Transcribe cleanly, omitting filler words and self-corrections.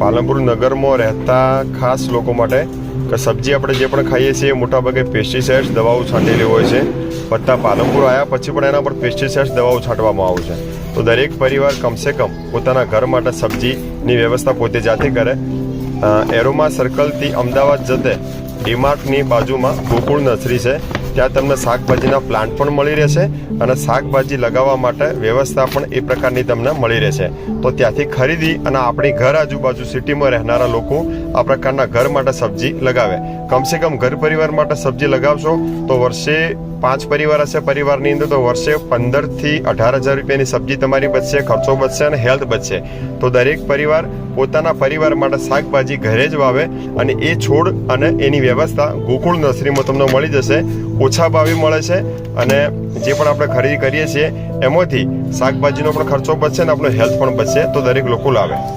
પાલનપુર નગરમાં રહેતા ખાસ લોકો માટે કે સબ્જી આપણે જે પણ ખાઈએ છીએ મોટાભાગે પેસ્ટિસાઇડ્સ દવાઓ છાંટેલી હોય છે. બધા પાલનપુર આવ્યા પછી પણ એના પર પેસ્ટિસાઇડ્સ દવાઓ છાંટવામાં આવે છે. તો દરેક પરિવાર કમસે કમ પોતાના ઘર માટે સબ્જીની વ્યવસ્થા પોતે જાતે કરે. એરોમા સર્કલથી અમદાવાદ જતે ડીમાર્ટની બાજુમાં ગોકુળ નર્સરી છે. ત્યાં તમને શાકભાજીના પ્લાન્ટ પણ મળી રહેશે અને શાકભાજી લગાવવા માટે વ્યવસ્થા પણ એ પ્રકારની તમને મળી રહેશે. તો ત્યાંથી ખરીદી અને આપણી ઘર આજુબાજુ સિટીમાં રહેનારા લોકો આ પ્રકારના ઘર માટે સબ્જી લગાવે. કમસે કમ ઘર પરિવાર માટે સબ્જી લગાવશો તો વર્ષે 5 પરિવાર હશે પરિવારની અંદર, તો વર્ષે 15 થી 18,000 રૂપિયાની સબ્જી તમારી બચશે, ખર્ચો બચશે અને હેલ્થ બચશે. તો દરેક પરિવાર પોતાના પરિવાર માટે શાકભાજી ઘરે જ વાવે અને એ છોડ અને એની વ્યવસ્થા ગોકુળ નર્સરીમાં તમને મળી જશે. ઓછા ભાવે મળે છે અને જે પણ આપણે ખરીદી કરીએ છીએ એમાંથી શાકભાજીનો પણ ખર્ચો બચશે અને આપણો હેલ્થ પણ બચશે. તો દરેક લોકો લાવે.